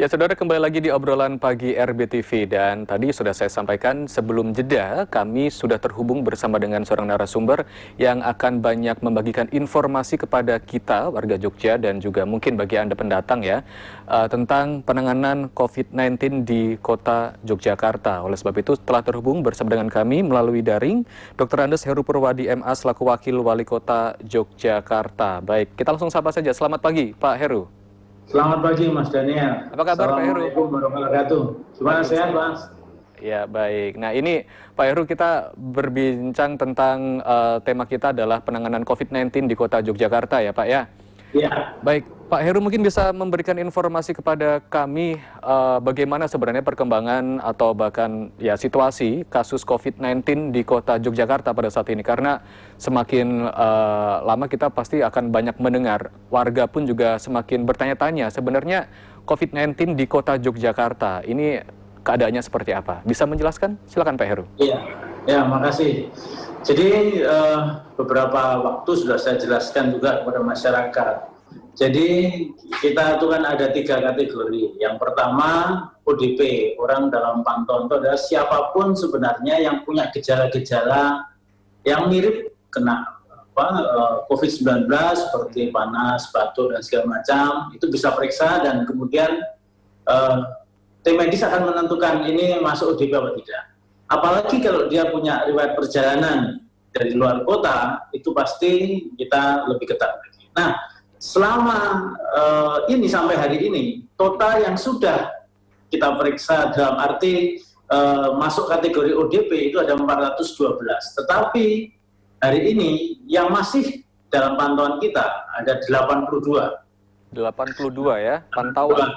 Ya, saudara, kembali lagi di obrolan pagi RBTV, dan tadi sudah saya sampaikan sebelum jeda kami sudah terhubung bersama dengan seorang narasumber yang akan banyak membagikan informasi kepada kita warga Jogja dan juga mungkin bagi Anda pendatang ya tentang penanganan COVID-19 di kota Yogyakarta. Oleh sebab itu telah terhubung bersama dengan kami melalui daring Dr. Andes Heru Purwadi MA selaku Wakil Wali Kota Yogyakarta. Baik, kita langsung sapa saja. Selamat pagi Pak Heru. Selamat pagi Mas Daniel. Apa kabar Pak Heru? Assalamualaikum warahmatullahi wabarakatuh. Gimana, sehat Mas? Ya, baik. Nah, ini Pak Heru, kita berbincang tentang tema kita adalah penanganan COVID-19 di kota Yogyakarta ya Pak ya? Iya. Baik, Pak Heru mungkin bisa memberikan informasi kepada kami bagaimana sebenarnya perkembangan atau bahkan ya situasi kasus COVID-19 di kota Yogyakarta pada saat ini. Karena semakin lama kita pasti akan banyak mendengar, warga pun juga semakin bertanya-tanya sebenarnya COVID-19 di kota Yogyakarta ini keadaannya seperti apa? Bisa menjelaskan? Silakan Pak Heru. Iya, ya makasih. Jadi beberapa waktu sudah saya jelaskan juga kepada masyarakat. Jadi kita itu kan ada 3 kategori. Yang pertama ODP, orang dalam pantauan itu adalah siapapun sebenarnya yang punya gejala-gejala yang mirip kena COVID-19 seperti panas, batuk dan segala macam, itu bisa periksa dan kemudian tim medis akan menentukan ini masuk ODP atau tidak. Apalagi kalau dia punya riwayat perjalanan dari luar kota, itu pasti kita lebih ketat lagi. Nah, selama ini sampai hari ini, total yang sudah kita periksa dalam arti masuk kategori ODP itu ada 412. Tetapi hari ini yang masih dalam pantauan kita ada 82. 82 ya, pantauan.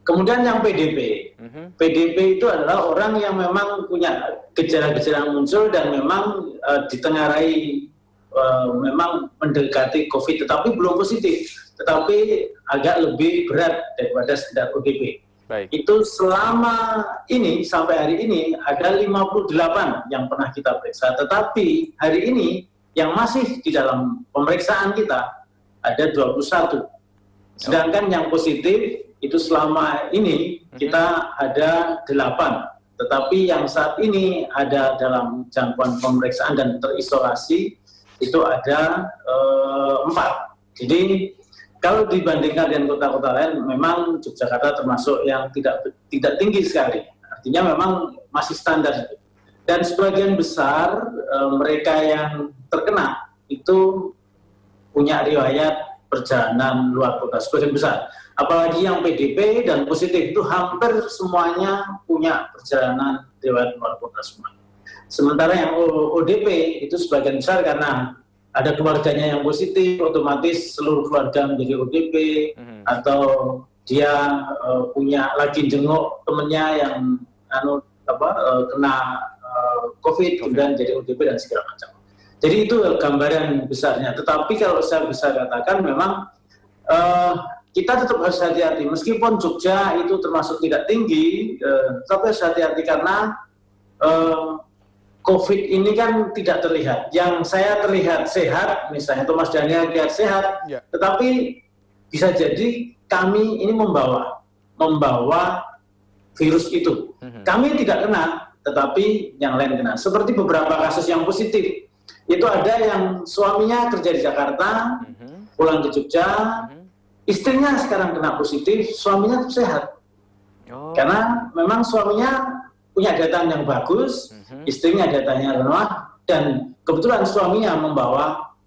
Kemudian yang PDP. PDP itu adalah orang yang memang punya gejala-gejala muncul dan memang ditengarai memang mendekati COVID tetapi belum positif, tetapi agak lebih berat daripada sekedar ODP. Baik. Itu selama ini sampai hari ini ada 58 yang pernah kita periksa, tetapi hari ini yang masih di dalam pemeriksaan kita ada 21. Sedangkan yang positif itu selama ini kita ada 8, tetapi yang saat ini ada dalam jangkauan pemeriksaan dan terisolasi itu ada 4. Jadi kalau dibandingkan dengan kota-kota lain, memang Yogyakarta termasuk yang tidak tinggi sekali. Artinya memang masih standar. Dan sebagian besar mereka yang terkena itu punya riwayat perjalanan luar kota, sebagian besar. Apalagi yang PDP dan positif itu hampir semuanya punya perjalanan riwayat luar kota semua. Sementara yang ODP itu sebagian besar karena ada keluarganya yang positif, otomatis seluruh keluarga menjadi ODP, atau dia punya lagi jenguk temennya yang kena COVID, kemudian jadi ODP dan segala macam. Jadi itu gambaran besarnya. Tetapi kalau saya bisa katakan memang kita tetap harus hati-hati. Meskipun Jogja itu termasuk tidak tinggi, tapi harus hati-hati karena COVID ini kan tidak terlihat. Yang saya terlihat sehat, misalnya Thomas Daniel terlihat sehat, tetapi bisa jadi kami ini membawa virus itu. Kami tidak kena, tetapi yang lain kena. Seperti beberapa kasus yang positif. Itu ada yang suaminya kerja di Jakarta, pulang ke Jogja, istrinya sekarang kena positif, suaminya sehat. Karena memang suaminya punya data yang bagus, istrinya datanya lemah, dan kebetulan suaminya membawa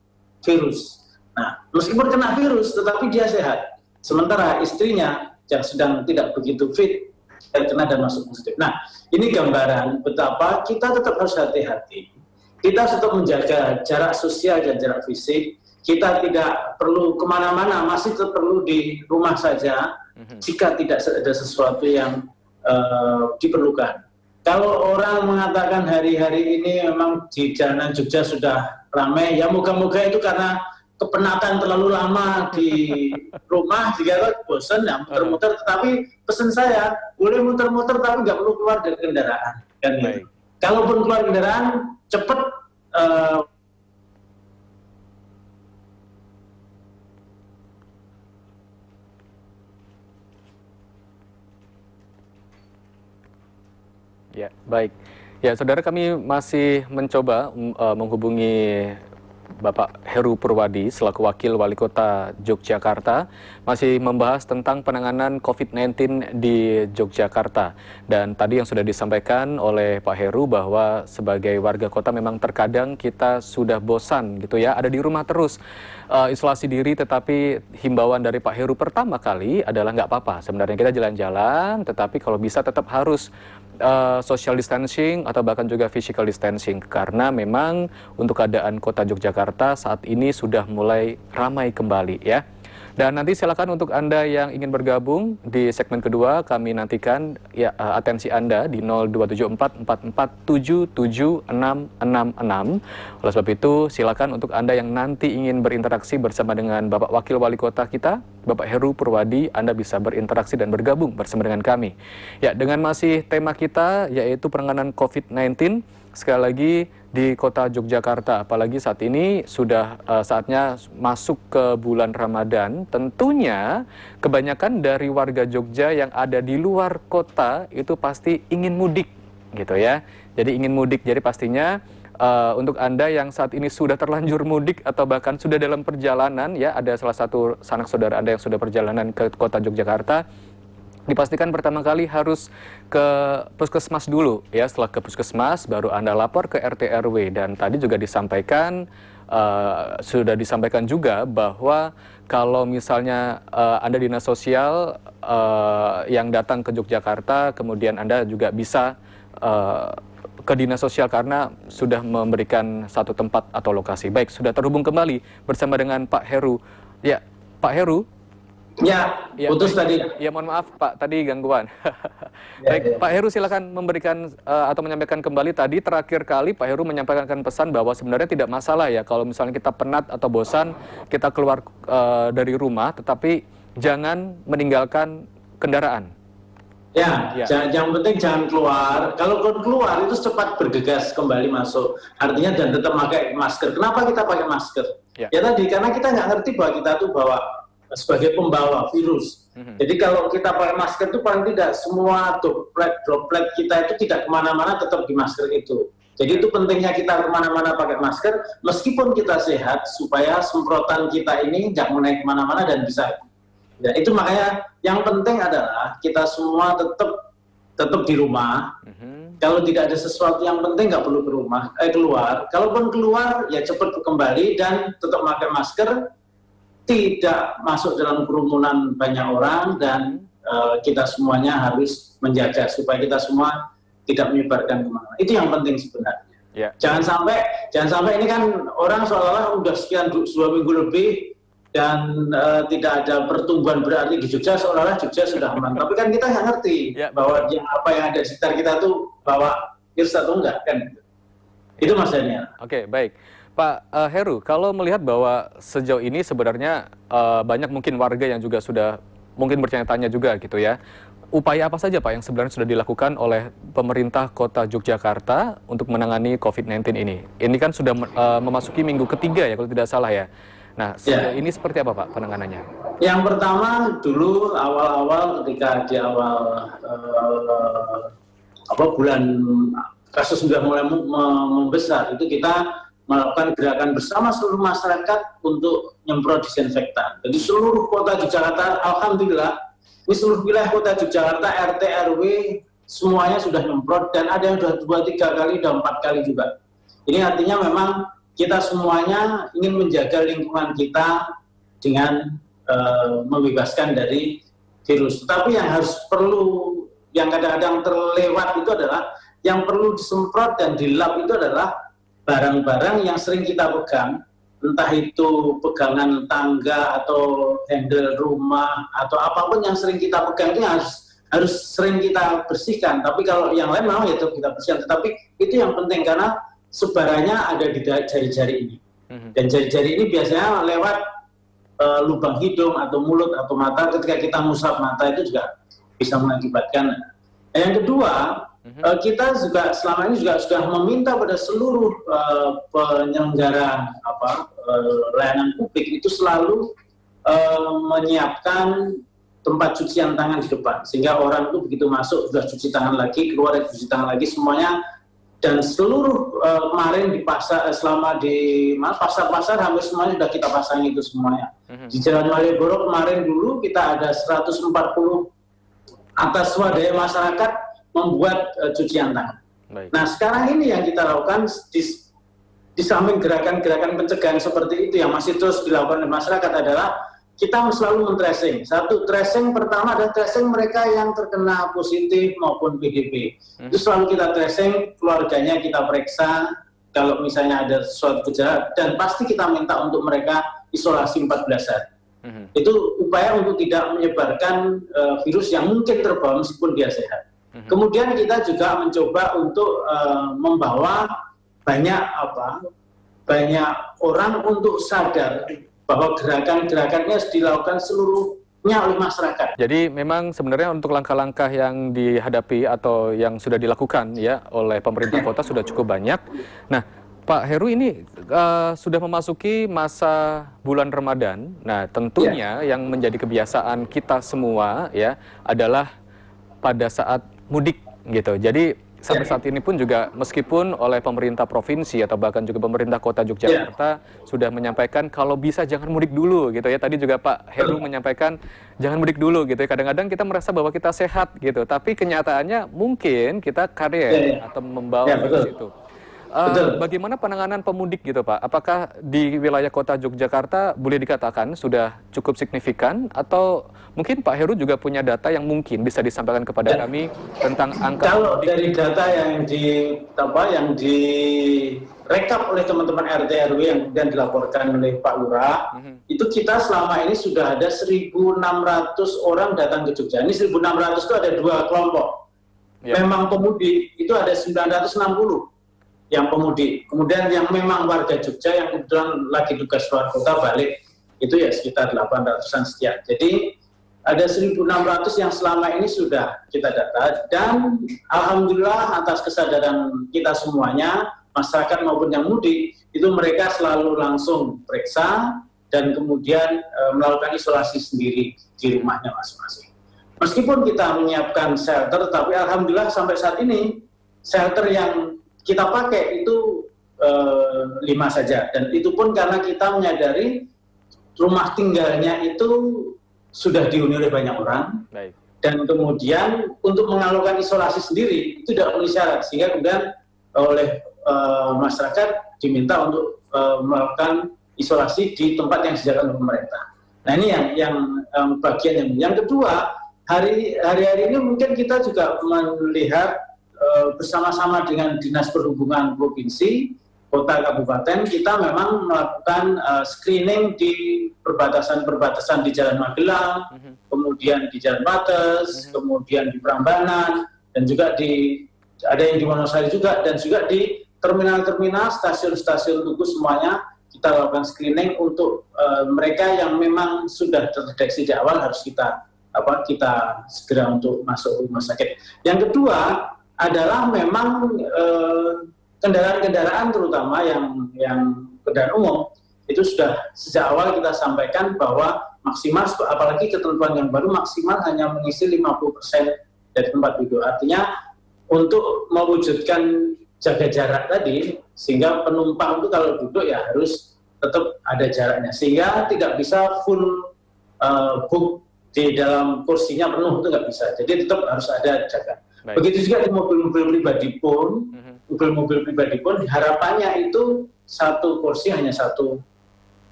virus. Nah, meskipun kena virus, tetapi dia sehat. Sementara istrinya yang sedang tidak begitu fit, terkena dan masuk positif. Nah, ini gambaran betapa kita tetap harus hati-hati. Kita tetap menjaga jarak sosial dan jarak fisik. Kita tidak perlu kemana-mana, masih tetap perlu di rumah saja jika tidak ada sesuatu yang diperlukan. Kalau orang mengatakan hari-hari ini memang di jalanan Jogja sudah ramai, ya moga-moga itu karena kepenatan terlalu lama di rumah, jika bosan ya muter-muter. Tetapi pesan saya, boleh muter-muter tapi nggak perlu keluar dari kendaraan. kan gitu. Kalaupun keluar kendaraan cepat Ya, baik. Ya, saudara, kami masih mencoba menghubungi Bapak Heru Purwadi selaku Wakil Wali Kota Yogyakarta, masih membahas tentang penanganan COVID-19 di Yogyakarta. Dan tadi yang sudah disampaikan oleh Pak Heru bahwa sebagai warga kota memang terkadang kita sudah bosan gitu ya, ada di rumah terus, isolasi diri, tetapi himbauan dari Pak Heru pertama kali adalah nggak apa-apa. Sebenarnya kita jalan-jalan, tetapi kalau bisa tetap harus social distancing atau bahkan juga physical distancing, karena memang untuk keadaan kota Yogyakarta saat ini sudah mulai ramai kembali ya. Dan nanti silakan untuk Anda yang ingin bergabung di segmen kedua, kami nantikan ya atensi Anda di 02744477666. Oleh sebab itu silakan untuk Anda yang nanti ingin berinteraksi bersama dengan Bapak Wakil Wali Kota kita, Bapak Heru Purwadi, Anda bisa berinteraksi dan bergabung bersama dengan kami. Ya, dengan masih tema kita yaitu penanganan COVID-19, sekali lagi di kota Yogyakarta, apalagi saat ini sudah saatnya masuk ke bulan Ramadan, tentunya kebanyakan dari warga Jogja yang ada di luar kota itu pasti ingin mudik gitu ya. Jadi ingin mudik, jadi pastinya untuk Anda yang saat ini sudah terlanjur mudik atau bahkan sudah dalam perjalanan ya, ada salah satu sanak saudara Anda yang sudah perjalanan ke kota Yogyakarta, dipastikan pertama kali harus ke puskesmas dulu ya. Setelah ke puskesmas baru Anda lapor ke RT RW. Dan tadi juga disampaikan, sudah disampaikan juga bahwa kalau misalnya Anda dinas sosial yang datang ke Yogyakarta, kemudian Anda juga bisa ke dinas sosial karena sudah memberikan satu tempat atau lokasi. Baik, sudah terhubung kembali bersama dengan Pak Heru. Ya, Pak Heru. Ya, putus tadi. Ya, mohon maaf Pak, tadi gangguan. Baik, Pak Heru silakan memberikan atau menyampaikan kembali. Tadi terakhir kali Pak Heru menyampaikan pesan bahwa sebenarnya tidak masalah ya kalau misalnya kita penat atau bosan, kita keluar dari rumah, tetapi jangan meninggalkan kendaraan. Ya. Yang penting jangan keluar. Kalau keluar itu cepat bergegas kembali masuk. Artinya dan tetap pakai masker. Kenapa kita pakai masker? Ya tadi, karena kita nggak ngerti bahwa kita tuh sebagai pembawa virus. Jadi kalau kita pakai masker itu paling tidak semua droplet kita itu tidak kemana-mana, tetap di masker itu. Jadi itu pentingnya kita kemana-mana pakai masker, meskipun kita sehat, supaya semprotan kita ini jangan naik kemana-mana dan bisa. Dan itu makanya yang penting adalah kita semua tetap di rumah. Kalau tidak ada sesuatu yang penting nggak perlu keluar. Kalaupun keluar ya cepat kembali dan tetap pakai masker. Tidak masuk dalam kerumunan banyak orang, dan kita semuanya harus menjaga supaya kita semua tidak menyebarkan kemana. Itu yang penting sebenarnya. Jangan sampai ini kan orang seolah-olah udah sekian 2 minggu lebih dan tidak ada pertumbuhan berarti di Jogja, seolah-olah Jogja sudah aman. Tapi kan kita nggak ngerti bahwa apa yang ada di sekitar kita tuh bawa virus atau enggak kan. Itu Mas Daniel. Oke, baik. Pak Heru, kalau melihat bahwa sejauh ini sebenarnya banyak mungkin warga yang juga sudah mungkin bertanya-tanya juga gitu ya, upaya apa saja Pak yang sebenarnya sudah dilakukan oleh pemerintah kota Yogyakarta untuk menangani COVID-19 ini? Ini kan sudah memasuki minggu ketiga ya kalau tidak salah ya. Nah, sejauh ini seperti apa Pak penanganannya? Yang pertama dulu awal-awal ketika di awal bulan kasus sudah mulai membesar, itu kita melakukan gerakan bersama seluruh masyarakat untuk nyemprot disinfektan. Jadi seluruh kota Yogyakarta, alhamdulillah, di seluruh wilayah kota Yogyakarta, RT, RW, semuanya sudah nyemprot, dan ada yang sudah 2, 3 kali, dan 4 kali juga. Ini artinya memang kita semuanya ingin menjaga lingkungan kita dengan membebaskan dari virus. Tetapi yang yang kadang-kadang terlewat itu adalah, yang perlu disemprot dan dilap itu adalah barang-barang yang sering kita pegang, entah itu pegangan tangga atau handle rumah atau apapun yang sering kita pegang, itu harus sering kita bersihkan. Tapi kalau yang lain memang itu kita bersihkan, tetapi itu yang penting karena sebarannya ada di jari-jari ini. Dan jari-jari ini biasanya lewat lubang hidung atau mulut atau mata. Ketika kita ngusap mata itu juga bisa mengakibatkan. Yang kedua, kita juga selama ini juga sudah meminta pada seluruh penyelenggara layanan publik itu selalu menyiapkan tempat cucian tangan di depan, sehingga orang itu begitu masuk sudah cuci tangan lagi, keluar cuci tangan lagi, semuanya. Dan seluruh kemarin di pasar, selama di pasar-pasar hampir semuanya sudah kita pasang itu semuanya. Di Jalan Malioboro kemarin dulu kita ada 140 atas swadaya masyarakat membuat cucian tangan. Baik. Nah sekarang ini yang kita lakukan di samping gerakan-gerakan pencegahan seperti itu yang masih terus dilakukan oleh masyarakat adalah kita selalu men-tracing. Satu, tracing pertama adalah tracing mereka yang terkena positif maupun PDP. Itu selalu kita tracing, keluarganya kita periksa, kalau misalnya ada suatu gejala, dan pasti kita minta untuk mereka isolasi 14 hari. Itu upaya untuk tidak menyebarkan virus yang mungkin terbawa meskipun dia sehat. Kemudian kita juga mencoba untuk membawa banyak orang untuk sadar bahwa gerakan-gerakannya harus dilakukan seluruhnya oleh masyarakat. Jadi memang sebenarnya untuk langkah-langkah yang dihadapi atau yang sudah dilakukan ya oleh pemerintah kota sudah cukup banyak. Nah, Pak Heru ini sudah memasuki masa bulan Ramadan. Nah, tentunya yang menjadi kebiasaan kita semua ya adalah pada saat mudik gitu. Jadi sampai saat ini pun juga meskipun oleh pemerintah provinsi atau bahkan juga pemerintah kota Yogyakarta sudah menyampaikan kalau bisa jangan mudik dulu gitu ya. Tadi juga Pak Heru menyampaikan jangan mudik dulu gitu ya. Kadang-kadang kita merasa bahwa kita sehat gitu, tapi kenyataannya mungkin kita karier atau membawa virus itu. Bagaimana penanganan pemudik gitu Pak? Apakah di wilayah kota Yogyakarta boleh dikatakan sudah cukup signifikan atau mungkin Pak Heru juga punya data yang mungkin bisa disampaikan kepada kami tentang angka kalau pemudik? dari data yang direkap oleh teman-teman RT RW yang kemudian dilaporkan oleh Pak Lurah, itu kita selama ini sudah ada 1.600 orang datang ke Jogja. Ini 1.600 itu ada dua kelompok. Memang pemudik itu ada 960 yang pemudik. Kemudian yang memang warga Jogja yang kebetulan lagi tugas luar kota balik, itu ya sekitar 800-an sekian. Jadi ada 1.600 yang selama ini sudah kita data, dan alhamdulillah atas kesadaran kita semuanya, masyarakat maupun yang mudik, itu mereka selalu langsung periksa dan kemudian melakukan isolasi sendiri di rumahnya masing-masing. Meskipun kita menyiapkan shelter, tapi alhamdulillah sampai saat ini shelter yang kita pakai itu 5 saja, dan itu pun karena kita menyadari rumah tinggalnya itu sudah dihuni oleh banyak orang. Baik. Dan kemudian untuk mengalokkan isolasi sendiri itu tidak memenuhi syarat, sehingga kemudian oleh masyarakat diminta untuk melakukan isolasi di tempat yang disediakan oleh pemerintah. Nah ini yang bagian yang kedua, hari-hari ini mungkin kita juga melihat bersama-sama dengan Dinas Perhubungan Provinsi, Kota, Kabupaten, kita memang melakukan screening di perbatasan-perbatasan di Jalan Magelang, kemudian di Jalan Bates, kemudian di Prambanan, dan juga ada yang di Wonosari juga, dan juga di terminal-terminal, stasiun-stasiun Tugu semuanya kita lakukan screening untuk mereka yang memang sudah terdeteksi di awal harus kita segera untuk masuk rumah sakit. Yang kedua adalah memang kendaraan-kendaraan terutama yang kendaraan umum itu sudah sejak awal kita sampaikan bahwa maksimal, apalagi ketentuan yang baru, maksimal hanya mengisi 50% dari tempat duduk. Artinya untuk mewujudkan jaga jarak tadi, sehingga penumpang itu kalau duduk ya harus tetap ada jaraknya, sehingga tidak bisa full book di dalam kursinya penuh, itu nggak bisa. Jadi tetap harus ada jaga. Baik. Begitu juga di mobil-mobil pribadi pun, harapannya itu satu kursi hanya satu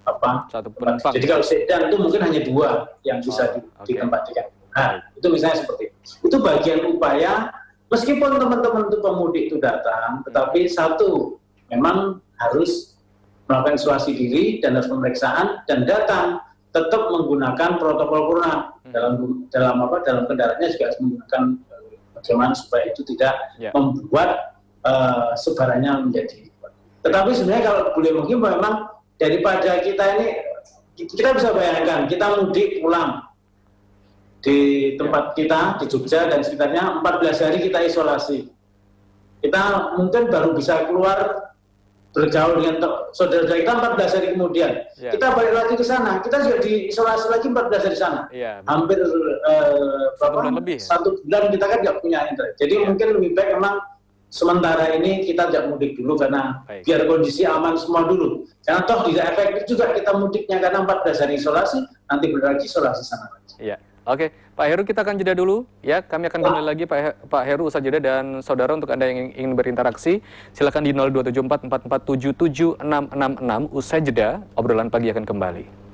penumpang. Jadi kalau sedan itu mungkin hanya 2 yang bisa ditempatkan. Nah, itu misalnya seperti itu. Itu bagian upaya, meskipun teman-teman itu pemudik itu datang, tetapi satu memang harus melakukan isolasi diri dan harus pemeriksaan, dan datang tetap menggunakan protokol corona dalam kendaraannya juga harus menggunakan bagaimana supaya itu tidak membuat sebarannya menjadi. Tetapi sebenarnya kalau boleh mungkin memang daripada kita bisa bayangkan kita mudik pulang di tempat kita di Jogja dan sekitarnya 14 hari kita isolasi. kita mungkin baru bisa keluar bergaul dengan saudara-saudara kita 14 hari kemudian. Kita balik lagi ke sana, kita juga diisolasi lagi 14 hari di sana. Hampir lebih, 1 bulan kita kan nggak punya internet. Jadi mungkin lebih baik memang sementara ini kita tidak mudik dulu karena biar kondisi aman semua dulu. Karena toh tidak efektif juga kita mudiknya karena 14 hari isolasi, nanti berlagi isolasi sana lagi. Iya. Oke, Pak Heru, kita akan jeda dulu ya. Kami akan kembali lagi Pak Heru usai jeda, dan saudara untuk Anda yang ingin berinteraksi silakan di 0274 4477 666. Usai jeda, obrolan pagi akan kembali.